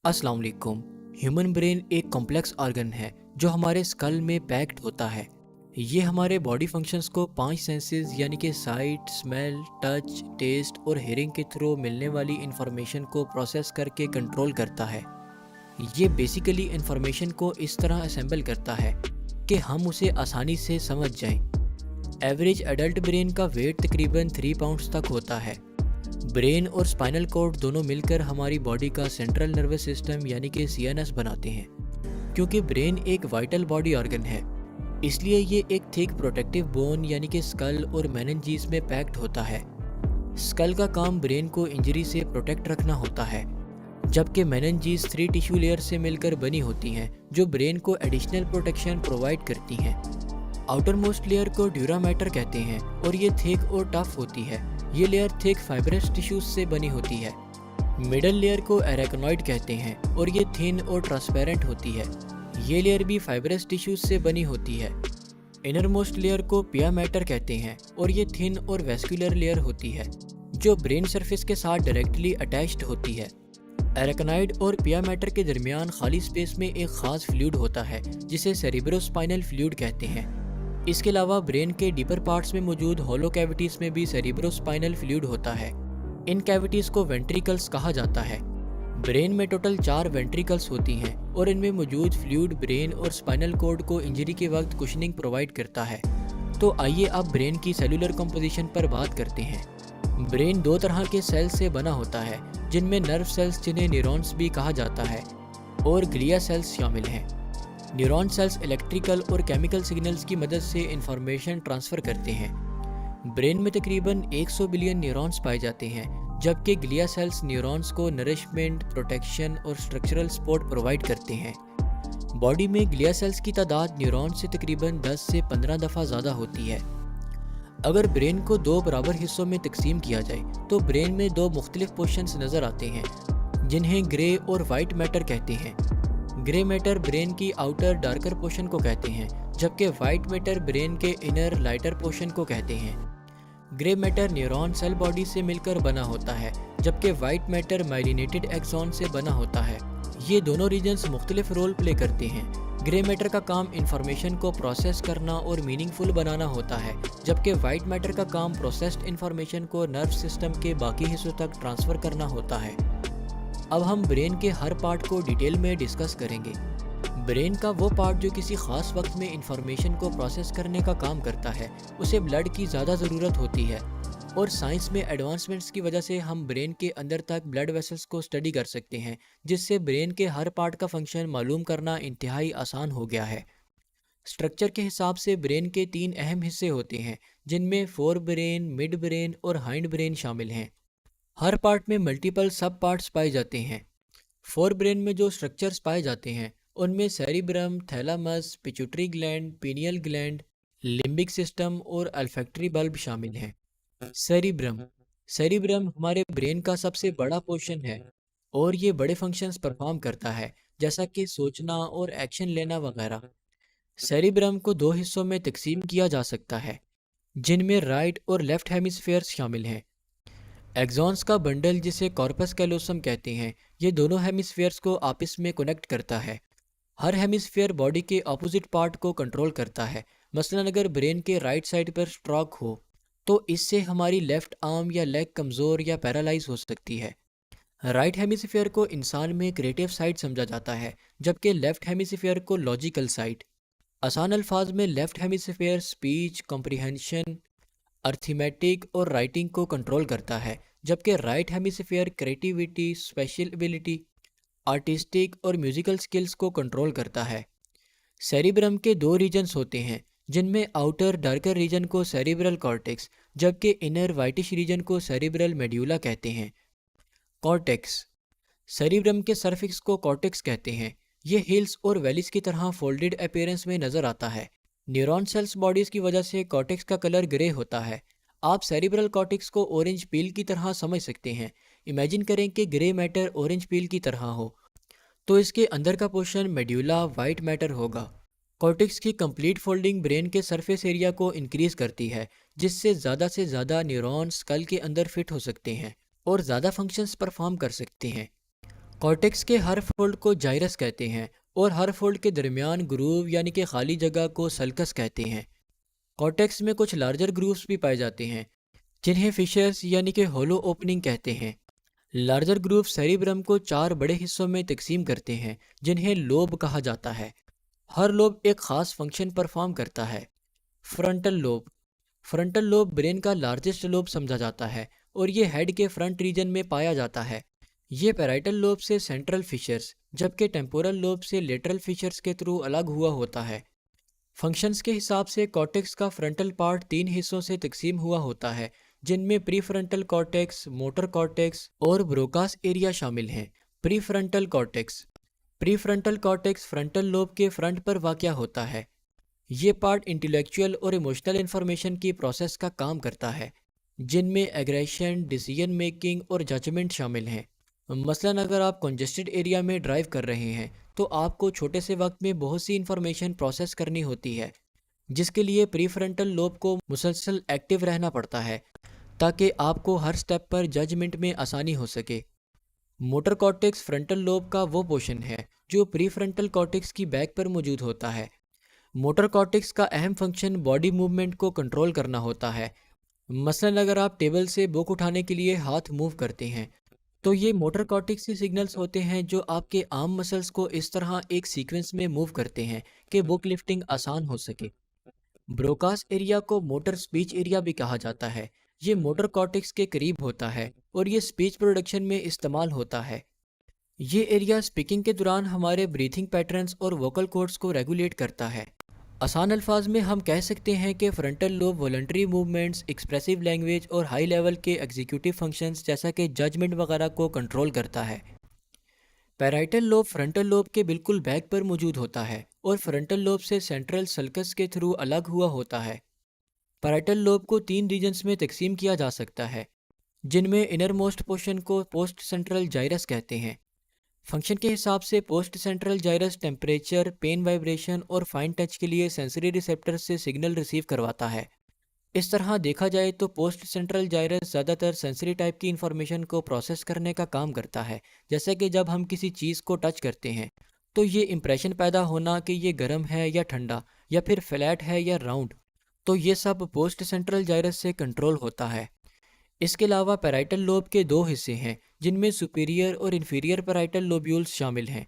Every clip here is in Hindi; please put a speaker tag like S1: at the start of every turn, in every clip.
S1: अस्सलाम वालेकुम। ह्यूमन ब्रेन एक कॉम्प्लेक्स ऑर्गन है जो हमारे स्कल में पैक्ड होता है। ये हमारे बॉडी फंक्शंस को 5 सेंसेस यानी कि साइट, स्मेल, टच, टेस्ट और हेयरिंग के थ्रू मिलने वाली इंफॉर्मेशन को प्रोसेस करके कंट्रोल करता है। ये बेसिकली इंफॉर्मेशन को इस तरह असेंबल करता है कि हम उसे आसानी से समझ जाएं। एवरेज एडल्ट ब्रेन का वेट तकरीबन 3 पाउंड्स तक होता है। ब्रेन और स्पाइनल कॉर्ड दोनों मिलकर हमारी बॉडी का सेंट्रल नर्वस सिस्टम यानी कि सीएनएस बनाते हैं। क्योंकि ब्रेन एक वाइटल बॉडी ऑर्गन है, इसलिए ये एक थिक प्रोटेक्टिव बोन यानी कि स्कल और मेनिंजेस में पैक्ड होता है। स्कल का काम ब्रेन को इंजरी से प्रोटेक्ट रखना होता है, जबकि मेनिंजेस 3 टिश्यू लेयर से मिलकर बनी होती हैं जो ब्रेन को एडिशनल प्रोटेक्शन प्रोवाइड करती हैं। आउटर मोस्ट लेयर को ड्यूरा मैटर कहते हैं और ये थिक और टफ होती है। ये लेयर थिक फाइब्रस टिश्यूज से बनी होती है। मिडल लेयर को एराकनॉइड कहते हैं और ये थिन और ट्रांसपेरेंट होती है। ये लेयर भी फाइब्रस टिश्यूज से बनी होती है। इनर मोस्ट लेयर को पिया मैटर कहते हैं और ये थिन और वेस्कुलर लेयर होती है जो ब्रेन सरफेस के साथ डायरेक्टली अटैच्ड होती है। एराकनॉइड और पिया मैटर के दरमियान खाली स्पेस में एक खास फ्लूइड होता है जिसे सेरिब्रोस्पाइनल फ्लूइड कहते हैं। इसके अलावा ब्रेन के डीपर पार्ट्स में मौजूद होलो कैविटीज में भी सेरिब्रोस्पाइनल फ्लूइड होता है। इन कैविटीज को वेंट्रिकल्स कहा जाता है। ब्रेन में टोटल 4 वेंट्रिकल्स होती हैं और इनमें मौजूद फ्लूइड ब्रेन और स्पाइनल कॉर्ड को इंजरी के वक्त कुशनिंग प्रोवाइड करता है। तो आइए अब ब्रेन की सेलुलर कंपोजिशन पर बात करते हैं। ब्रेन 2 तरह के सेल्स से बना होता है, जिनमें नर्व सेल्स जिन्हें न्यूरॉन्स भी कहा जाता है और ग्लिया सेल्स शामिल हैं। न्यूरॉन सेल्स इलेक्ट्रिकल और केमिकल सिग्नल्स की मदद से इंफॉर्मेशन ट्रांसफ़र करते हैं। ब्रेन में तकरीबन 100 बिलियन न्यूरॉन्स पाए जाते हैं, जबकि ग्लिया सेल्स न्यूरॉन्स को नरिशमेंट, प्रोटेक्शन और स्ट्रक्चरल सपोर्ट प्रोवाइड करते हैं। बॉडी में ग्लिया सेल्स की तादाद न्यूरॉन से तकरीबन 10 से 15 दफ़ा ज़्यादा होती है। अगर ब्रेन को 2 बराबर हिस्सों में तकसीम किया जाए तो ब्रेन में 2 मुख्तलिफ पोर्शंस नज़र आते हैं, जिन्हें ग्रे और वाइट मैटर कहते हैं। ग्रे मैटर ब्रेन की आउटर डार्कर पोर्शन को कहते हैं, जबकि वाइट मैटर ब्रेन के इनर लाइटर पोर्शन को कहते हैं। Grey matter neuron cell body से मिलकर बना होता है, जबकि वाइट मैटर माइलिनेटेड एक्सॉन से बना होता है। ये दोनों रीजन्स मुख्तलिफ रोल प्ले करते हैं। ग्रे मैटर का काम इंफॉर्मेशन को प्रोसेस करना और मीनिंगफुल बनाना होता है, जबकि वाइट मैटर का काम प्रोसेस्ड इंफॉर्मेशन को नर्व सिस्टम के बाकी हिस्सों तक ट्रांसफ़र करना होता है। अब हम ब्रेन के हर पार्ट को डिटेल में डिस्कस करेंगे। ब्रेन का वो पार्ट जो किसी खास वक्त में इंफॉर्मेशन को प्रोसेस करने का काम करता है, उसे ब्लड की ज़्यादा ज़रूरत होती है, और साइंस में एडवांसमेंट्स की वजह से हम ब्रेन के अंदर तक ब्लड वेसल्स को स्टडी कर सकते हैं, जिससे ब्रेन के हर पार्ट का फंक्शन मालूम करना इंतहाई आसान हो गया है। स्ट्रक्चर के हिसाब से ब्रेन के 3 अहम हिस्से होते हैं, जिनमें फोर ब्रेन, मिड ब्रेन और हाइंड ब्रेन शामिल हैं। हर पार्ट में मल्टीपल सब पार्ट्स पाए जाते हैं। फोर ब्रेन में जो स्ट्रक्चर्स पाए जाते हैं उनमें cerebrum, thalamus, pituitary gland, pineal gland, limbic system और अल्फैक्टरी बल्ब शामिल हैं। सेरिब्रम सेरिब्रम हमारे ब्रेन का सबसे बड़ा पोर्शन है और ये बड़े फंक्शंस परफॉर्म करता है, जैसा कि सोचना और एक्शन लेना वगैरह। सेरिब्रम को 2 हिस्सों में तकसीम किया जा सकता है, जिनमें राइट और लेफ्ट हेमिस्फेयर्स शामिल हैं। एक्सॉन्स का बंडल, जिसे कॉर्पस कैलोसम कहते हैं, ये दोनों हेमिस्फेयर्स को आपस में कनेक्ट करता है। हर हेमिस्फेयर बॉडी के ऑपोजिट पार्ट को कंट्रोल करता है। मसलन अगर ब्रेन के राइट साइड पर स्ट्रोक हो तो इससे हमारी लेफ्ट आर्म या लेग कमज़ोर या पैरालाइज हो सकती है। राइट हेमिस्फेयर को इंसान में क्रिएटिव साइड समझा जाता है, जबकि लेफ्ट हेमिस्फेयर को लॉजिकल साइड। आसान अल्फाज में left hemisphere speech, comprehension, arithmetic और राइटिंग को कंट्रोल करता है, जबकि right hemisphere creativity, special ability, artistic और म्यूजिकल स्किल्स को कंट्रोल करता है। सेरिब्रम के 2 रीजन्स होते हैं, जिनमें आउटर डार्कर रीजन को सेरिब्रल कॉर्टेक्स, जबकि इनर वाइटिश रीजन को सेरिब्रल मेड्यूला कहते हैं। कॉर्टेक्स सेरिब्रम के सरफेस को कॉर्टेक्स कहते हैं। ये हिल्स और वैलीज की तरह फोल्डेड अपीयरेंस में नजर आता है। न्यूरॉन सेल्स बॉडीज की वजह से कॉर्टेक्स का कलर ग्रे होता है। आप सेरिब्रल कॉर्टेक्स को ऑरेंज पील की तरह समझ सकते हैं। इमेजिन करें कि ग्रे मैटर ऑरेंज पील की तरह हो, तो इसके अंदर का पोर्शन मेड्यूला वाइट मैटर होगा। कॉर्टेक्स की कंप्लीट फोल्डिंग ब्रेन के सरफेस एरिया को इंक्रीज करती है, जिससे से ज़्यादा न्यूरॉन्स स्कल के अंदर फिट हो सकते हैं और ज़्यादा फंक्शंस परफॉर्म कर सकते हैं। कॉर्टेक्स के हर फोल्ड को जाइरस कहते हैं और हर फोल्ड के दरमियान ग्रूव यानी कि खाली जगह को सल्कस कहते हैं। कॉर्टेक्स में कुछ लार्जर ग्रूव्स भी पाए जाते हैं जिन्हें फिशर्स यानी कि होलो ओपनिंग कहते हैं। लार्जर ग्रूव सेरिब्रम को 4 बड़े हिस्सों में तकसीम करते हैं जिन्हें लोब कहा जाता है। हर लोब एक खास फंक्शन परफॉर्म करता है। Frontal lobe. Frontal lobe brain का लार्जेस्ट लोब समझा जाता है और ये हेड के फ्रंट रीजन में पाया जाता है। ये पैराइटल लोब से सेंट्रल फिशर्स जबकि टेम्पोरल लोब से लेटरल फिशर्स के थ्रू अलग हुआ होता है। फंक्शंस के हिसाब से कॉर्टेक्स का फ्रंटल पार्ट 3 हिस्सों से तकसीम हुआ होता है जिनमें प्रीफ्रंटल कॉर्टेक्स, मोटर कॉर्टेक्स और ब्रोकास एरिया शामिल हैं। Prefrontal cortex. Prefrontal cortex frontal lobe के फ्रंट पर वाक़या होता है। ये पार्ट इंटेलेक्चुअल और इमोशनल इंफॉर्मेशन की प्रोसेस का काम करता है जिनमें एग्रेशन, डिसीजन मेकिंग और जजमेंट शामिल हैं। मसलन अगर आप कंजेस्टेड एरिया में ड्राइव कर रहे हैं तो आपको छोटे से वक्त में बहुत सी इंफॉर्मेशन प्रोसेस करनी होती है जिसके लिए प्रीफ्रंटल लोब को मुसलसल एक्टिव रहना पड़ता है ताकि आपको हर स्टेप पर जजमेंट में आसानी हो सके। मोटर कॉर्टेक्स फ्रंटल लोब का वो पोर्शन है जो प्रीफ्रंटल कॉर्टेक्स की बैक पर मौजूद होता है। मोटर कॉर्टेक्स का अहम फंक्शन बॉडी मूवमेंट को कंट्रोल करना होता है। मसलन अगर आप टेबल से बुक उठाने के लिए हाथ मूव करते हैं तो ये मोटर कॉर्टेक्स के सिग्नल्स होते हैं जो आपके आर्म मसल्स को इस तरह एक सीक्वेंस में मूव करते हैं कि बुक लिफ्टिंग आसान हो सके। ब्रोकास एरिया को मोटर स्पीच एरिया भी कहा जाता है। ये मोटर कॉर्टेक्स के करीब होता है और ये स्पीच प्रोडक्शन में इस्तेमाल होता है। ये एरिया स्पीकिंग के दौरान हमारे ब्रीथिंग पैटर्न्स और वोकल कॉर्ड्स को रेगुलेट करता है। आसान अल्फाज में हम कह सकते हैं कि frontal lobe voluntary movements, expressive language और हाई लेवल के एग्जीक्यूटिव फंक्शंस जैसा कि जजमेंट वगैरह को कंट्रोल करता है। पैराइटल लोब फ्रंटल लोब के बिल्कुल बैक पर मौजूद होता है और फ्रंटल लोब से सेंट्रल सल्कस के थ्रू अलग हुआ होता है। पैराइटल लोब को 3 रीजन्स में तकसीम किया जा सकता है जिनमें इनर मोस्ट पोर्शन को पोस्ट सेंट्रल जाइरस कहते हैं। फंक्शन के हिसाब से post central gyrus temperature, pain, vibration और फाइन टच के लिए सेंसरी रिसेप्टर से सिग्नल रिसीव करवाता है। इस तरह देखा जाए तो पोस्ट सेंट्रल जाइरस ज़्यादातर सेंसरी टाइप की इंफॉर्मेशन को प्रोसेस करने का काम करता है, जैसे कि जब हम किसी चीज़ को टच करते हैं तो ये इंप्रेशन पैदा होना कि ये गर्म है या ठंडा या फिर फ्लैट है या राउंड, तो ये सब पोस्ट सेंट्रल जाइरस से कंट्रोल होता है। इसके अलावा पैराइटल लोब के 2 हिस्से हैं जिनमें सुपीरियर और इन्फीरियर पैराइटल लोब्यूल्स शामिल हैं।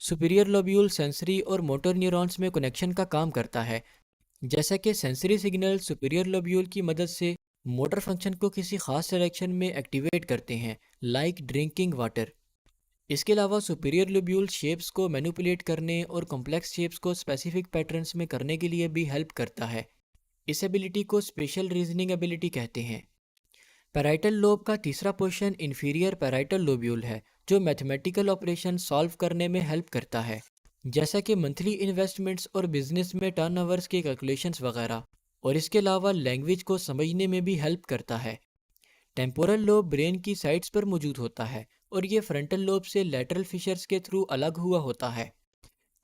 S1: सुपीरियर लोब्यूल सेंसरी और मोटर न्यूरॉन्स में कनेक्शन का काम करता है, जैसा कि सेंसरी सिग्नल सुपीरियर लोब्यूल की मदद से मोटर फंक्शन को किसी खास डायरेक्शन में एक्टिवेट करते हैं, लाइक ड्रिंकिंग वाटर। इसके अलावा सुपीरियर लोब्यूल शेप्स को मैनिपुलेट करने और कॉम्प्लेक्स शेप्स को स्पेसिफिक पैटर्न्स में करने के लिए भी हेल्प करता है। इस एबिलिटी को स्पेशल रीजनिंग एबिलिटी कहते हैं। पैराइटल लोब का तीसरा पोर्शन इन्फीरियर पैराइटल लोब्यूल है जो मैथमेटिकल ऑपरेशन सॉल्व करने में हेल्प करता है, जैसा कि मंथली इन्वेस्टमेंट्स और बिजनेस में टर्नओवर्स के कैलकुलेशंस वगैरह, और इसके अलावा लैंग्वेज को समझने में भी हेल्प करता है। टेम्पोरल लोब ब्रेन की साइड्स पर मौजूद होता है और ये फ्रंटल लोब से लेटरल फिशर्स के थ्रू अलग हुआ होता है।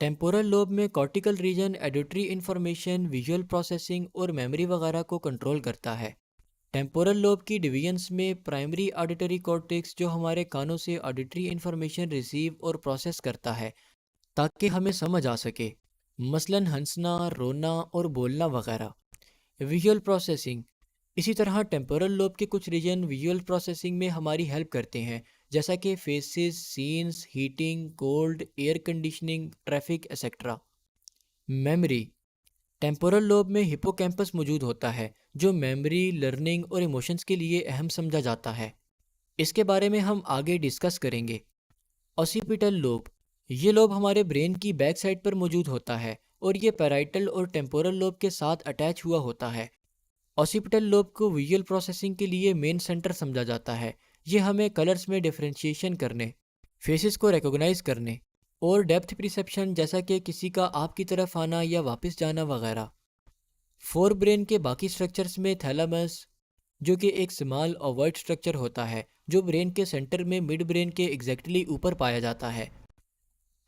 S1: टेम्पोरल लोब में cortical region auditory information, visual processing और मेमोरी वगैरह को कंट्रोल करता है। टेम्पोरल लोब की डिवीजन्स में प्राइमरी ऑडिटरी कॉर्टेक्स जो हमारे कानों से ऑडिटरी इंफॉर्मेशन रिसीव और प्रोसेस करता है ताकि हमें समझ आ सके, मसलन हंसना, रोना और बोलना वगैरह। Visual processing. इसी तरह टेम्पोरल लोब के कुछ रीजन विजुअल प्रोसेसिंग में हमारी हेल्प करते हैं, जैसा कि faces, scenes, heating, cold, air conditioning, traffic etcetera. Memory. Temporal lobe में हिप्पोकैम्पस मौजूद होता है जो मेमोरी, लर्निंग और इमोशंस के लिए अहम समझा जाता है। इसके बारे में हम आगे डिस्कस करेंगे। Occipital lobe. ये लोब हमारे ब्रेन की बैक साइड पर मौजूद होता है और ये पैराइटल और टेम्पोरल लोब के साथ अटैच हुआ होता है। ऑसिपिटल लोब को विजुअल प्रोसेसिंग के लिए मेन सेंटर समझा जाता है। ये हमें कलर्स में डिफ्रेंशिएशन करने, फेसेस को रिकॉग्नाइज करने और डेप्थ परसेप्शन जैसा कि किसी का आपकी तरफ आना या वापस जाना वगैरह। फोर ब्रेन के बाकी स्ट्रक्चर्स में थैलेमस, जो कि एक स्मॉल ओवर्ट स्ट्रक्चर होता है जो ब्रेन के सेंटर में मिड ब्रेन के एग्जैक्टली ऊपर पाया जाता है।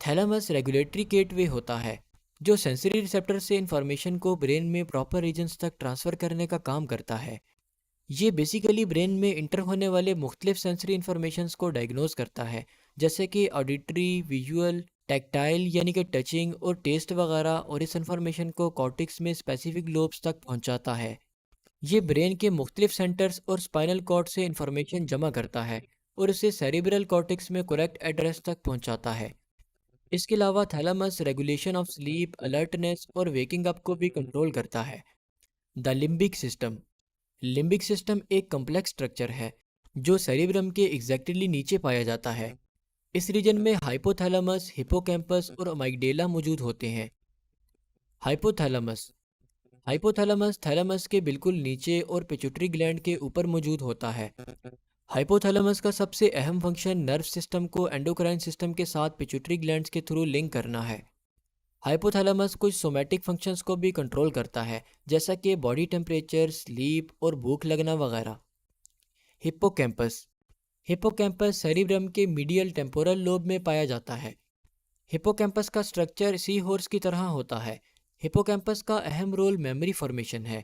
S1: थैलेमस रेगुलेटरी गेटवे होता है जो सेंसरी रिसेप्टर से इंफॉर्मेशन को ब्रेन में प्रॉपर रीजन्स तक ट्रांसफ़र करने का काम करता है। ये बेसिकली ब्रेन में इंटर होने वाले मुख्तलिफ सेंसरी इंफॉर्मेशंस को डायग्नोज करता है, जैसे कि ऑडिटरी, विजुअल, टैक्टाइल यानी कि टचिंग और टेस्ट वगैरह, और इस इंफॉर्मेशन को कॉर्टेक्स में स्पेसिफिक लोब्स तक पहुंचाता है। ये ब्रेन के मुख्तलिफ सेंटर्स और स्पाइनल कॉर्ड से इंफॉर्मेशन जमा करता है और इसे सेरिब्रल कॉर्टेक्स में करेक्ट एड्रेस तक पहुंचाता है। इसके अलावा thalamus regulation of sleep, alertness और वेकिंग अप को भी कंट्रोल करता है। The limbic system. Limbic system एक कॉम्प्लेक्स स्ट्रक्चर है जो सेरिब्रम के एग्जैक्टली नीचे पाया जाता है। इस रीजन में हाइपोथैलेमस, हिपोकैम्पस और अमाइगडेला मौजूद होते हैं। हाइपोथैलेमस। हाइपोथैलेमस थैलेमस के बिल्कुल नीचे और पिट्यूटरी ग्लैंड के ऊपर मौजूद होता है। हाइपोथैलेमस का सबसे अहम फंक्शन नर्व सिस्टम को एंडोक्राइन सिस्टम के साथ पिट्यूटरी ग्लैंड्स के थ्रू लिंक करना है। हाइपोथैलेमस कुछ सोमैटिक फंक्शंस को भी कंट्रोल करता है, जैसा कि बॉडी टेम्परेचर, स्लीप और भूख लगना वगैरह। हिप्पोकैम्पस। हिप्पोकैम्पस सेरिब्रम के मीडियल टेम्पोरल लोब में पाया जाता है। हिप्पोकैम्पस का स्ट्रक्चर सी हॉर्स की तरह होता है। हिप्पोकैम्पस का अहम रोल मेमोरी फॉर्मेशन है।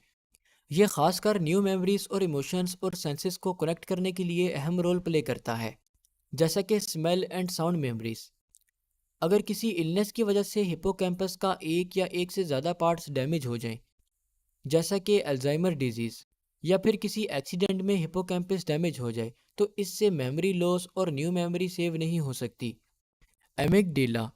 S1: यह खासकर न्यू मेमोरीज और इमोशंस और सेंसेस को कनेक्ट करने के लिए अहम रोल प्ले करता है, जैसा कि स्मेल एंड साउंड मेमोरीज। अगर किसी इलनेस की वजह से हिप्पोकैम्पस का एक या एक से ज़्यादा पार्ट्स डैमेज हो जाएं, जैसा कि अल्जाइमर डिजीज़, या फिर किसी एक्सीडेंट में हिप्पोकैम्पस डैमेज हो जाए, तो इससे मेमोरी लॉस और न्यू मेमोरी सेव नहीं हो सकती। एमिगडेला।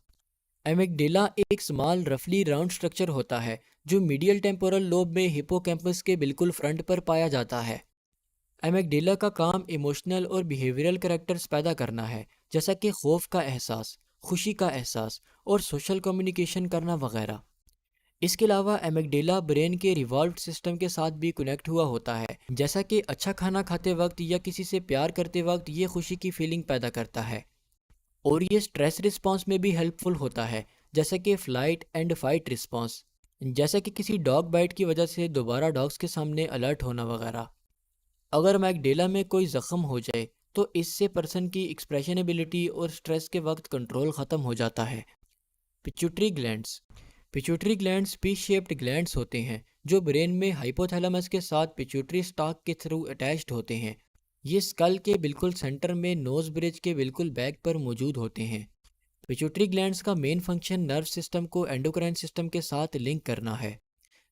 S1: एमिगडेला एक स्मॉल रफली राउंड स्ट्रक्चर होता है जो मीडियल टेम्पोरल लोब में हिप्पोकैम्पस के बिल्कुल फ्रंट पर पाया जाता है। एमिगडेला का काम इमोशनल और बिहेवियरल कैरेक्टर्स पैदा करना है, जैसा कि खौफ का एहसास, खुशी का एहसास और सोशल कम्युनिकेशन करना वगैरह। इसके अलावा एमिगडेला ब्रेन के रिवॉल्व सिस्टम के साथ भी कनेक्ट हुआ होता है, जैसा कि अच्छा खाना खाते वक्त या किसी से प्यार करते वक्त ये खुशी की फीलिंग पैदा करता है। और ये स्ट्रेस रिस्पांस में भी हेल्पफुल होता है, जैसे कि फ्लाइट एंड फाइट रिस्पांस, जैसे कि किसी डॉग बाइट की वजह से दोबारा डॉग्स के सामने अलर्ट होना वगैरह। अगर मैगडेला में कोई ज़ख्म हो जाए तो इससे पर्सन की एक्सप्रेशनेबिलिटी और स्ट्रेस के वक्त कंट्रोल ख़त्म हो जाता है। Pituitary glands. Pituitary glands P shaped glands होते हैं जो ब्रेन में हाइपोथैलेमस के साथ पिट्यूटरी स्टॉक के थ्रू अटैच्ड होते हैं। ये स्कल के बिल्कुल सेंटर में नोज ब्रिज के बिल्कुल बैक पर मौजूद होते हैं। पिट्यूटरी ग्लैंड्स का मेन फंक्शन नर्व सिस्टम को एंडोक्राइन सिस्टम के साथ लिंक करना है।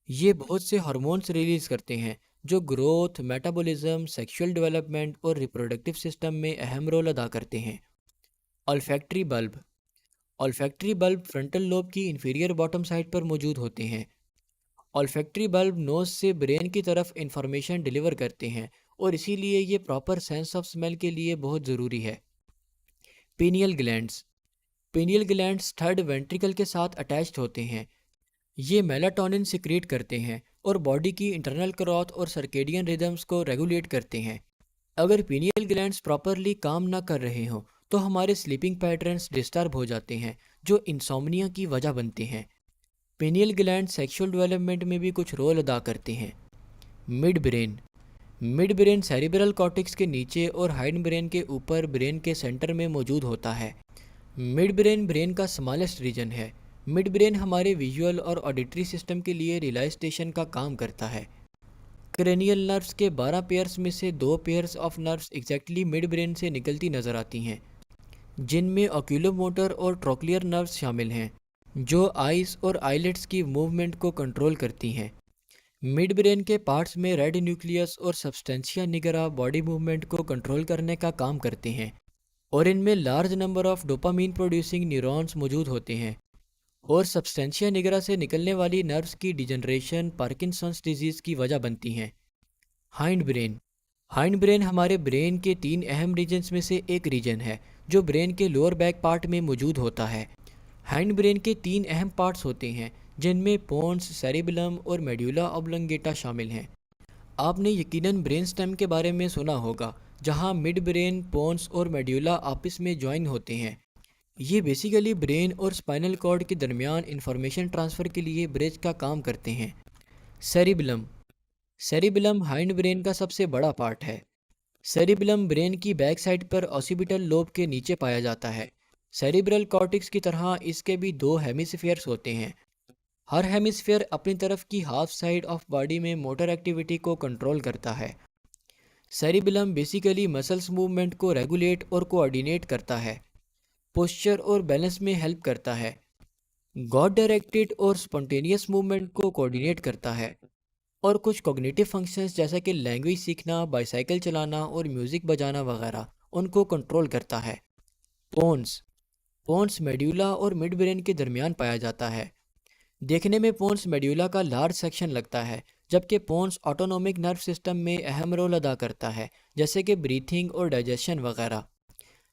S1: ये बहुत से हार्मोन्स रिलीज करते हैं जो ग्रोथ, मेटाबॉलिज्म, सेक्सुअल डेवलपमेंट और रिप्रोडक्टिव सिस्टम में अहम रोल अदा करते हैं। Olfactory bulb. Olfactory bulb frontal lobe की इंफीरियर बॉटम साइड पर मौजूद होते हैं। ऑल्फैक्टरी बल्ब नोज से ब्रेन की तरफ इंफॉर्मेशन डिलीवर करते हैं और इसीलिए ये प्रॉपर सेंस ऑफ स्मेल के लिए बहुत ज़रूरी है। Pineal glands. Pineal glands third ventricle के साथ अटैच्ड होते हैं। ये मेलाटोनिन सिक्रीट करते हैं और बॉडी की इंटरनल ग्रोथ और सर्केडियन रिदम्स को रेगुलेट करते हैं। अगर पीनियल ग्लैंड्स प्रॉपरली काम ना कर रहे हों तो हमारे स्लीपिंग पैटर्न्स डिस्टर्ब हो जाते हैं, जो इंसोम्निया की वजह बनते हैं। पीनियल ग्लैंड सेक्सुअल डेवलपमेंट में भी कुछ रोल अदा करते हैं। Mid brain. Mid brain cerebral cortex के नीचे और हाइंड ब्रेन के ऊपर ब्रेन के सेंटर में मौजूद होता है। मिड ब्रेन ब्रेन का स्मॉलेस्ट रीजन है। मिड ब्रेन हमारे विजुअल और ऑडिटरी सिस्टम के लिए रिलाई स्टेशन का काम करता है। क्रेनियल नर्व्स के 12 पेयर्स में से 2 pairs of nerves exactly mid brain से निकलती नजर आती हैं, जिनमें ऑक्यूलोमोटर और ट्रोक्लियर नर्व्स शामिल हैं, जो आइज और आईलिड्स की मूवमेंट को कंट्रोल करती हैं। मिड ब्रेन के पार्ट्स में रेड न्यूक्लियस और सब्सटेंशिया निगरा बॉडी मूवमेंट को कंट्रोल करने का काम करते हैं, और इनमें large number of dopamine producing neurons मौजूद होते हैं। और सब्सटेंशिया निगरा से निकलने वाली नर्व्स की डिजनरेशन पार्किंसंस डिजीज़ की वजह बनती हैं। Hind brain. हाइंड ब्रेन हमारे ब्रेन के 3 अहम रीजन्स में से एक रीजन है जो ब्रेन के लोअर बैक पार्ट में मौजूद होता है। हाइंड ब्रेन के 3 अहम पार्ट्स होते हैं, जिनमें पोन्स, सेरिबेलम और मेड्यूला ऑब्लोंगेटा शामिल हैं। आपने यकीनन ब्रेन स्टेम के बारे में सुना होगा, जहां मिड ब्रेन, पोन्स और मेड्यूला आपस में ज्वाइन होते हैं। ये बेसिकली ब्रेन और स्पाइनल कॉर्ड के दरमियान इंफॉर्मेशन ट्रांसफ़र के लिए ब्रिज का काम करते हैं। सेरिबेलम। सेरिबेलम हाइंड ब्रेन का सबसे बड़ा पार्ट है। सेरिबेलम ब्रेन की बैक साइड पर ऑसिपिटल लोब के नीचे पाया जाता है। सेरिब्रल कॉर्टेक्स की तरह इसके भी 2 हेमिस्फीयर्स होते हैं। हर हेमिस्फीयर अपनी तरफ की हाफ साइड ऑफ बॉडी में मोटर एक्टिविटी को कंट्रोल करता है। सेरिबेलम बेसिकली मसल्स मूवमेंट को रेगुलेट और कोऑर्डिनेट करता है। पोस्चर और बैलेंस में हेल्प करता है। गॉड डायरेक्टेड और स्पॉन्टेनियस मूवमेंट को कोऑर्डिनेट करता है। और कुछ कॉग्निटिव फंक्शंस जैसा कि लैंग्वेज सीखना, बाइसाइकिल चलाना और म्यूज़िक बजाना वगैरह उनको कंट्रोल करता है। पोन्स पोन्स मेड्यूला और मिड ब्रेन के दरमियान पाया जाता है। देखने में पोन्स मेड्यूला का लार्ज सेक्शन लगता है, जबकि पोन्स ऑटोनोमिक नर्व सिस्टम में अहम रोल अदा करता है, जैसे कि ब्रीथिंग और डाइजेशन वगैरह।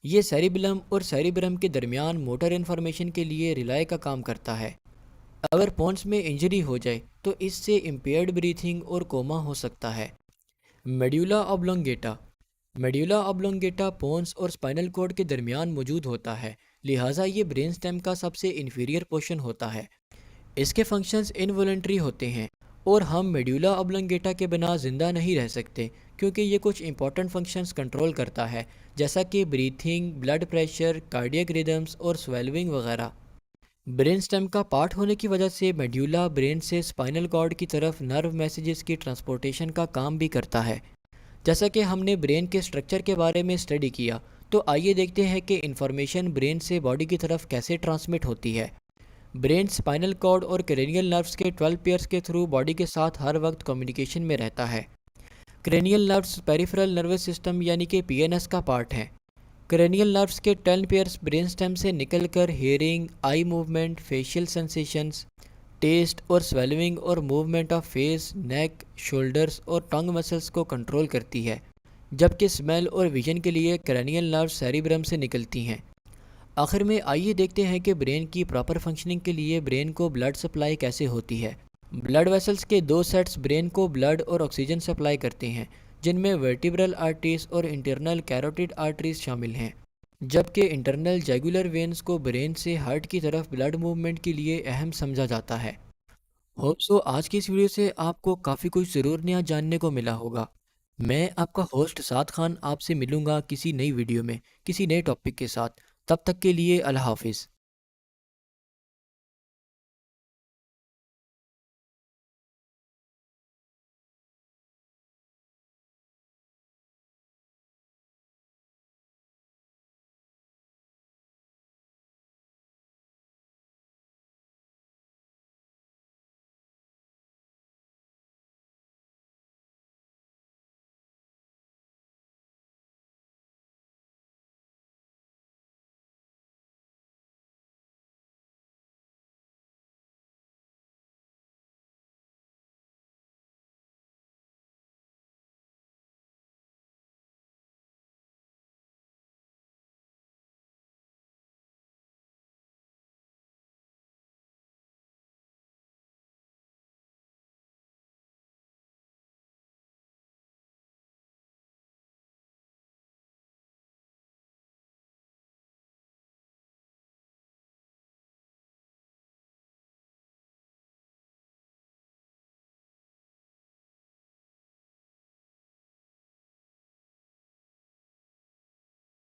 S1: ये सेरिबेलम और सेरिब्रम के दरमियान मोटर इन्फॉर्मेशन के लिए रिलाय का काम करता है। अगर पोन्स में इंजरी हो जाए तो इससे इम्पेयर्ड ब्रीथिंग और कोमा हो सकता है। Medulla oblongata medulla oblongata pons और स्पाइनल कॉर्ड के दरमियान मौजूद होता है, लिहाजा ये ब्रेन स्टेम का सबसे इन्फीरियर पोर्शन होता है। इसके फंक्शंस इनवॉलंटरी होते हैं और हम मेड्यूला ऑब्लोंगेटा के बिना ज़िंदा नहीं रह सकते, क्योंकि ये कुछ इंपॉर्टेंट फंक्शंस कंट्रोल करता है, जैसा कि breathing, blood pressure, cardiac rhythms और स्वेलविंग वगैरह। ब्रेन स्टेम का पार्ट होने की वजह से मेड्यूला ब्रेन से स्पाइनल कॉर्ड की तरफ नर्व मैसेजेस की ट्रांसपोर्टेशन का काम भी करता है। जैसा कि हमने ब्रेन के स्ट्रक्चर के बारे में स्टडी किया, तो आइए देखते हैं कि इंफॉर्मेशन ब्रेन से बॉडी की तरफ कैसे ट्रांसमिट होती है। ब्रेन स्पाइनल कॉर्ड और क्रेनियल नर्व्स के 12 पेयर्स के थ्रू बॉडी के साथ हर वक्त कम्युनिकेशन में रहता है। Cranial nerves peripheral nervous system यानी कि पीएनएस का पार्ट हैं। क्रेनियल नर्व्स के 10 पेयर्स ब्रेन स्टेम से निकलकर hearing, eye movement, facial sensations, taste और स्वेलविंग और movement of face, neck, shoulders और टंग मसल्स को कंट्रोल करती है, जबकि स्मेल और विजन के लिए क्रेनियल नर्व्स सेरिब्रम से निकलती हैं। आखिर में आइए देखते हैं कि ब्रेन की प्रॉपर फंक्शनिंग के लिए ब्रेन को ब्लड सप्लाई कैसे होती है। ब्लड वेसल्स के दो सेट्स ब्रेन को ब्लड और ऑक्सीजन सप्लाई करते हैं, जिनमें वर्टिब्रल आर्टरीज और इंटरनल कैरोटिड आर्टरीज शामिल हैं, जबकि इंटरनल जैगुलर वेन्स को ब्रेन से हार्ट की तरफ ब्लड मूवमेंट के लिए अहम समझा जाता है। होप सो आज की इस वीडियो से आपको काफ़ी कुछ ज़रूर नया जानने को मिला होगा। मैं आपका होस्ट साद खान आपसे मिलूंगा किसी नई वीडियो में किसी नए टॉपिक के साथ। तब तक के लिए अल्लाह हाफिज़।